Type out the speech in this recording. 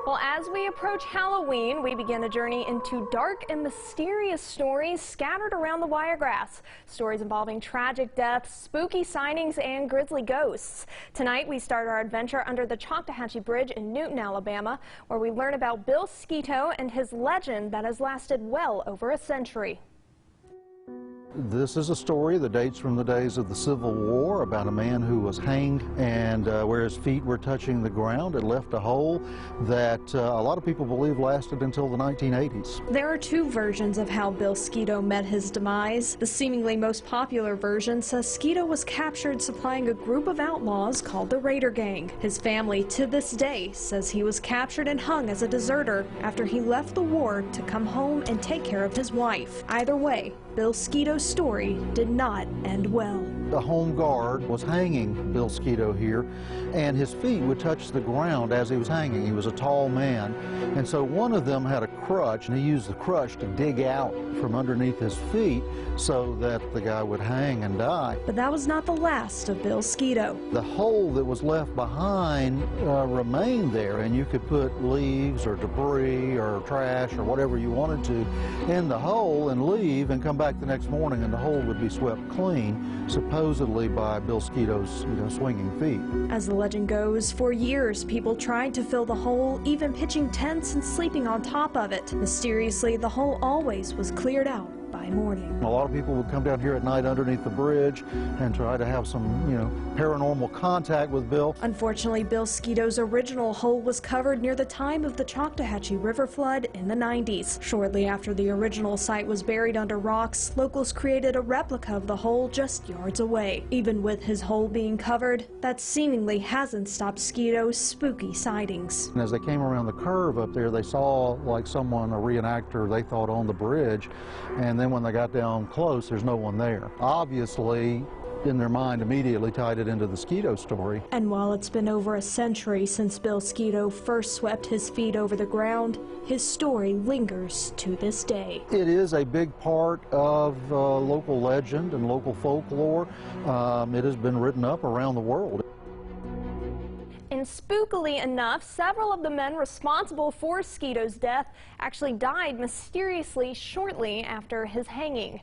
Well, as we approach Halloween, we begin a journey into dark and mysterious stories scattered around the Wiregrass. Stories involving tragic deaths, spooky sightings, and grisly ghosts. Tonight, we start our adventure under the Choctawhatchee Bridge in Newton, Alabama, where we learn about Bill Sketoe and his legend that has lasted well over a century. This is a story that dates from the days of the Civil War about a man who was hanged, and where his feet were touching the ground, it left a hole that a lot of people believe lasted until the 1980s. There are two versions of how Bill Sketoe met his demise. The seemingly most popular version says Sketoe was captured supplying a group of outlaws called the Raider Gang. His family to this day says he was captured and hung as a deserter after he left the war to come home and take care of his wife. Either way, Bill Sketoe's story did not end well. The home guard was hanging Bill Sketoe here, and his feet would touch the ground as he was hanging. He was a tall man, and so one of them had a crutch, and he used the crutch to dig out from underneath his feet so that the guy would hang and die. But that was not the last of Bill Sketoe. The hole that was left behind remained there, and you could put leaves or debris or trash or whatever you wanted to in the hole and leave and come back the next morning, and the hole would be swept clean, supposedly by Bill Sketoe's swinging feet. As the legend goes, for years people tried to fill the hole, even pitching tents and sleeping on top of it. Mysteriously, the hole always was cleared out by morning. A lot of people would come down here at night underneath the bridge and try to have some, paranormal contact with Bill. Unfortunately, Bill Sketoe's original hole was covered near the time of the Choctawhatchee River flood in the 90s. Shortly after the original site was buried under rocks, locals created a replica of the hole just yards away. Even with his hole being covered, that seemingly hasn't stopped Sketoe's spooky sightings. And as they came around the curve up there, they saw like someone, a reenactor, they thought, on the bridge, and then when they got down close, there's no one there. Obviously, in their mind, immediately tied it into the Sketoe story. And while it's been over a century since Bill Sketoe first swept his feet over the ground, his story lingers to this day. It is a big part of local legend and local folklore. It has been written up around the world. And spookily enough, several of the men responsible for Sketoe's death actually died mysteriously shortly after his hanging.